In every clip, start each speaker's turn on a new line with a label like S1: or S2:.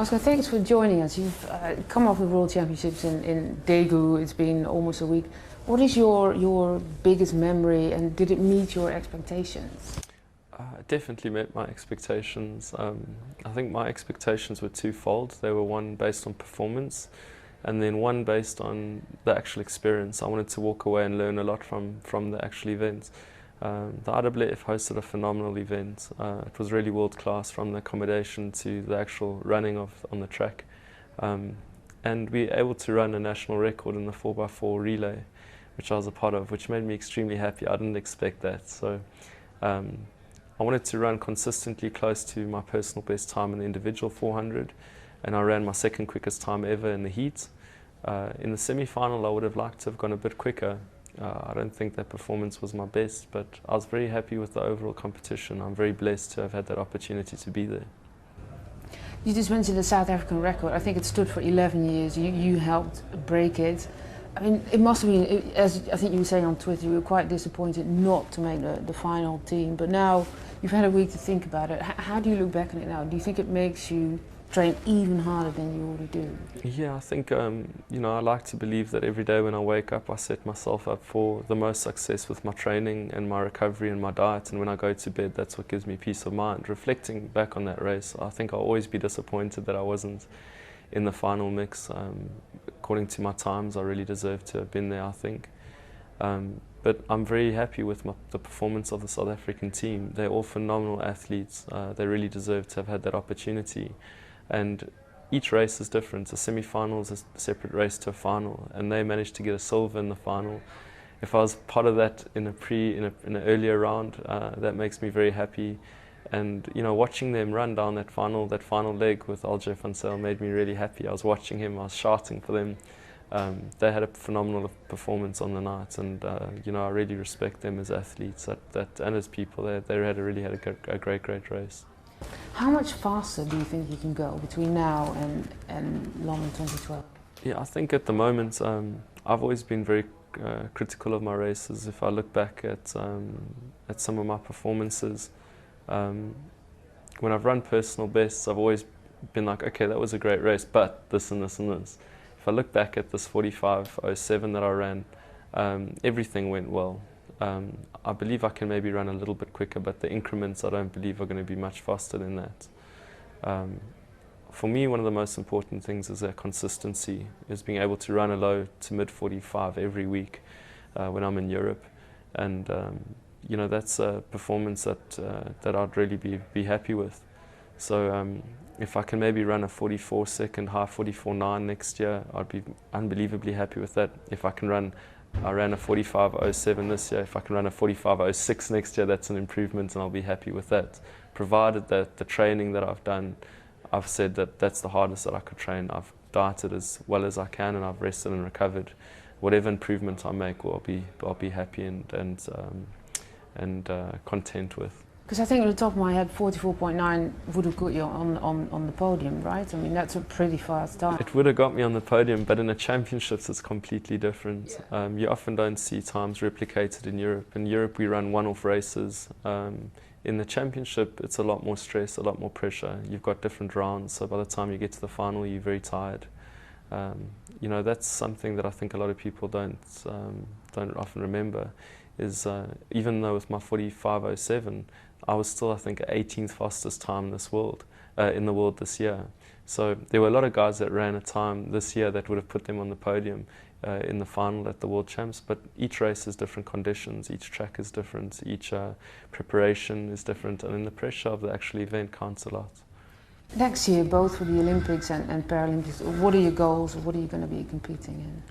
S1: Oscar, thanks for joining us. You've come off the World Championships in Daegu. It's been almost a week. What is your biggest memory, and did it meet your expectations?
S2: It definitely met my expectations. I think my expectations were twofold. They were one based on performance, and then one based on the actual experience. I wanted to walk away and learn a lot from the actual event. The IAAF hosted a phenomenal event. It was really world class, from the accommodation to the actual running on the track. And we were able to run a national record in the 4x4 relay, which I was a part of, which made me extremely happy. I didn't expect that. So I wanted to run consistently close to my personal best time in the individual 400, and I ran my second quickest time ever in the heat. In the semi-final, I would have liked to have gone a bit quicker. I don't think that performance was my best, but I was very happy with the overall competition. I'm very blessed to have had that opportunity to be there.
S1: You just mentioned the South African record. I think it stood for 11 years. You helped break it. I mean, it must have been, as I think you were saying on Twitter, you were quite disappointed not to make the final team. But now you've had a week to think about it. How do you look back on it now? Do you think it makes you train even harder than you already do?
S2: Yeah, I think, I like to believe that every day when I wake up, I set myself up for the most success with my training and my recovery and my diet. And when I go to bed, that's what gives me peace of mind. Reflecting back on that race, I think I'll always be disappointed that I wasn't in the final mix. According to my times, I really deserve to have been there, I think. But I'm very happy with the performance of the South African team. They're all phenomenal athletes. They really deserve to have had that opportunity. And each race is different. A semi-final is a separate race to a final, and they managed to get a silver in the final. If I was part of that in an earlier round, that makes me very happy. And watching them run down that final leg with Alger van Zyl made me really happy. I was watching him, I was shouting for them. They had a phenomenal performance on the night, and I really respect them as athletes and as people. They really had a great race.
S1: How much faster do you think you can go between now and London 2012?
S2: Yeah, I think at the moment, I've always been very critical of my races. If I look back at some of my performances, when I've run personal bests, I've always been like, okay, that was a great race, but this and this and this. If I look back at this 45:07 that I ran, everything went well. I believe I can maybe run a little bit quicker, but the increments I don't believe are going to be much faster than that. For me, one of the most important things is that consistency, is being able to run a low to mid 45 every week when I'm in Europe. And that's a performance that I'd really be happy with. So if I can maybe run a 44-second high 44.9 next year, I'd be unbelievably happy with that. If I ran a 45:07 this year. If I can run a 45:06 next year, that's an improvement, and I'll be happy with that. Provided that the training that I've done, I've said that that's the hardest that I could train. I've dieted as well as I can, and I've rested and recovered. Whatever improvement I make, I'll be happy and content with.
S1: Because I think at the top of my head, 44.9 would have got you on the podium, right? I mean, that's a pretty fast time.
S2: It would have got me on the podium, but in the championships, it's completely different. Yeah. You often don't see times replicated in Europe. In Europe, we run one-off races. In the championship, it's a lot more stress, a lot more pressure. You've got different rounds, so by the time you get to the final, you're very tired. That's something that I think a lot of people don't often remember. Is even though with my 45:07, I was still, I think, 18th fastest time in the world this year. So there were a lot of guys that ran a time this year that would have put them on the podium in the final at the World Champs. But each race has different conditions, each track is different, each preparation is different, and then the pressure of the actual event counts a lot.
S1: Next year, both for the Olympics and Paralympics, what are your goals? What are you going to be competing in?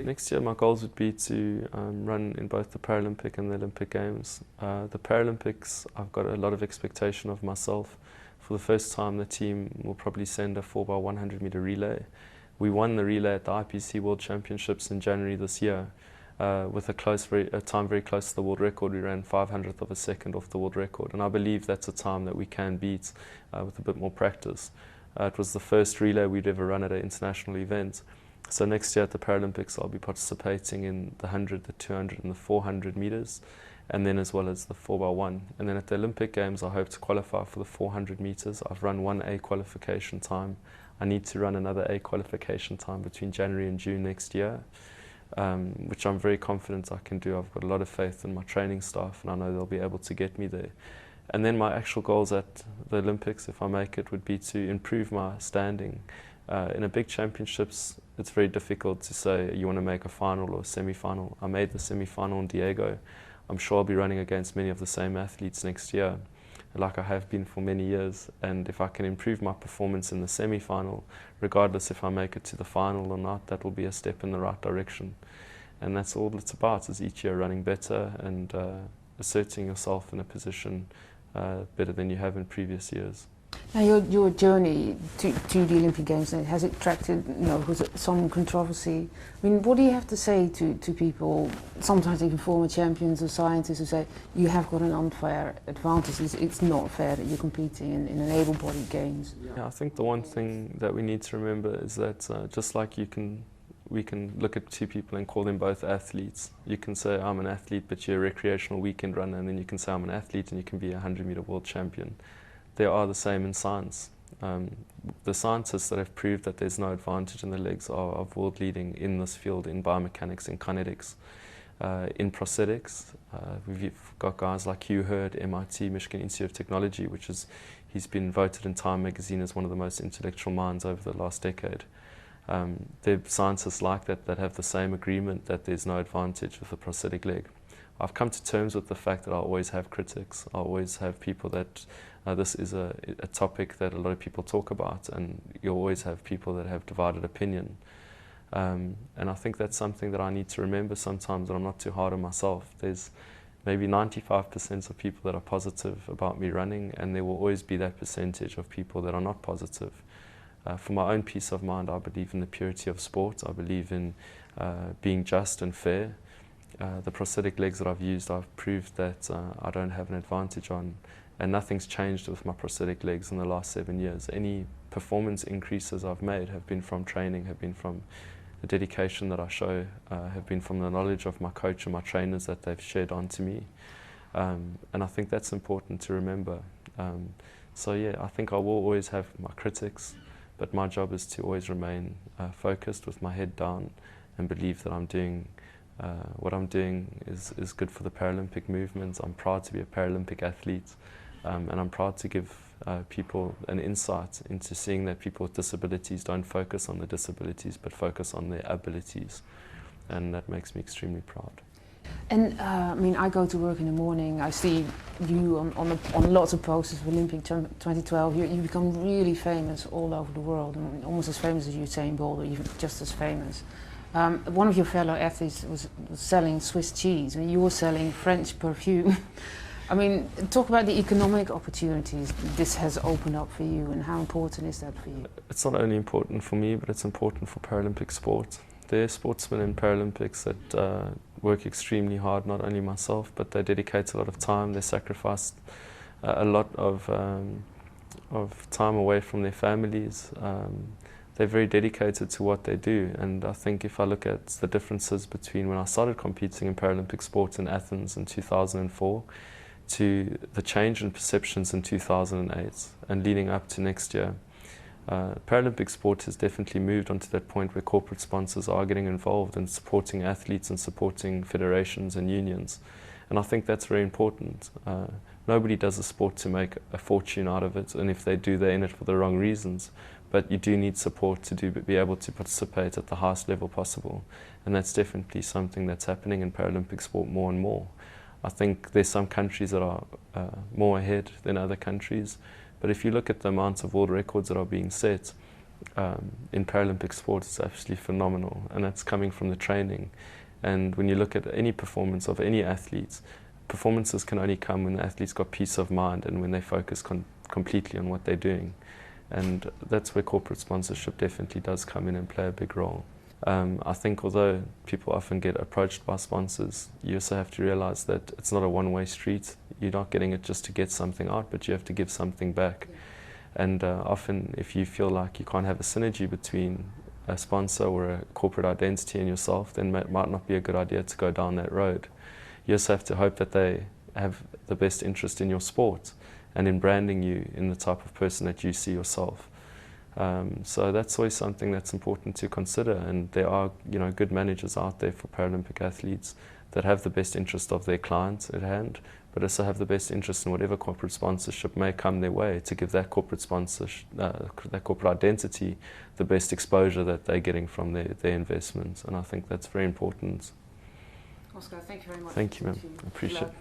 S2: Next year, my goals would be to run in both the Paralympic and the Olympic Games. The Paralympics, I've got a lot of expectation of myself. For the first time, the team will probably send a 4x100 meter relay. We won the relay at the IPC World Championships in January this year with a time very close to the world record. We ran 500th of a second off the world record, and I believe that's a time that we can beat with a bit more practice. It was the first relay we'd ever run at an international event. So next year at the Paralympics, I'll be participating in the 100, the 200 and the 400 meters, and then as well as the 4x1. And then at the Olympic Games, I hope to qualify for the 400 meters. I've run 1A qualification time. I need to run another A qualification time between January and June next year, which I'm very confident I can do. I've got a lot of faith in my training staff, and I know they'll be able to get me there. And then my actual goals at the Olympics, if I make it, would be to improve my standing. In a big championships, it's very difficult to say you want to make a final or a semi-final. I made the semi-final in Diego. I'm sure I'll be running against many of the same athletes next year, like I have been for many years. And if I can improve my performance in the semi-final, regardless if I make it to the final or not, that will be a step in the right direction. And that's all it's about, is each year running better and asserting yourself in a position better than you have in previous years.
S1: Now your journey to the Olympic Games, has it attracted some controversy? I mean, what do you have to say to people, sometimes even former champions or scientists, who say you have got an unfair advantage, it's not fair that you're competing in an able-bodied games?
S2: Yeah, I think the one thing that we need to remember is that just like we can look at two people and call them both athletes. You can say I'm an athlete but you're a recreational weekend runner, and then you can say I'm an athlete and you can be a 100-meter world champion. They are the same in science. The scientists that have proved that there's no advantage in the legs are world leading in this field, in biomechanics, in kinetics, in prosthetics. We've got guys like Hugh Hurd, MIT, Michigan Institute of Technology, he's been voted in Time magazine as one of the most intellectual minds over the last decade. There are scientists like that have the same agreement that there's no advantage with a prosthetic leg. I've come to terms with the fact that I'll always have critics. I'll always have people that this is a topic that a lot of people talk about, and you'll always have people that have divided opinion. And I think that's something that I need to remember sometimes, that I'm not too hard on myself. There's maybe 95% of people that are positive about me running, and there will always be that percentage of people that are not positive. For my own peace of mind, I believe in the purity of sport. I believe in being just and fair. The prosthetic legs that I've used, I've proved that I don't have an advantage on, and nothing's changed with my prosthetic legs in the last 7 years. Any performance increases I've made have been from training, have been from the dedication that I show, have been from the knowledge of my coach and my trainers that they've shared on to me. And I think that's important to remember. So yeah, I think I will always have my critics, but my job is to always remain focused with my head down and believe that I'm doing what I'm doing is good for the Paralympic movement. I'm proud to be a Paralympic athlete, and I'm proud to give people an insight into seeing that people with disabilities don't focus on the disabilities but focus on their abilities, and that makes me extremely proud.
S1: And I mean, I go to work in the morning, I see you on lots of posters for Olympic 2012. You become really famous all over the world, and almost as famous as Usain Bolt, or even just as famous. One of your fellow athletes was selling Swiss cheese, and you were selling French perfume. I mean, talk about the economic opportunities this has opened up for you, and how important is that for you? It's
S2: not only important for me, but it's important for Paralympic sport. There are sportsmen in Paralympics that work extremely hard, not only myself, but they dedicate a lot of time, they sacrifice a lot of time away from their families. They're very dedicated to what they do, and I think if I look at the differences between when I started competing in Paralympic sports in Athens in 2004 to the change in perceptions in 2008 and leading up to next year, Paralympic sport has definitely moved onto that point where corporate sponsors are getting involved in supporting athletes and supporting federations and unions, and I think that's very important. Nobody does a sport to make a fortune out of it, and if they do, they're in it for the wrong reasons. But you do need support to be able to participate at the highest level possible, and that's definitely something that's happening in Paralympic sport more and more. I think there's some countries that are more ahead than other countries, but if you look at the amount of world records that are being set in Paralympic sport, it's absolutely phenomenal, and that's coming from the training. And when you look at any performance of any athletes, performances can only come when the athlete's got peace of mind and when they focus completely on what they're doing. And that's where corporate sponsorship definitely does come in and play a big role. I think although people often get approached by sponsors, you also have to realize that it's not a one-way street. You're not getting it just to get something out, but you have to give something back. And often if you feel like you can't have a synergy between a sponsor or a corporate identity and yourself, then it might not be a good idea to go down that road. You also have to hope that they have the best interest in your sport and in branding you in the type of person that you see yourself. So that's always something that's important to consider, and there are, you know, good managers out there for Paralympic athletes that have the best interest of their clients at hand, but also have the best interest in whatever corporate sponsorship may come their way to give that corporate sponsorship, that corporate identity, the best exposure that they're getting from their investments, and I think that's very important.
S1: Oscar, thank you very much.
S2: Thank you, ma'am. I appreciate it.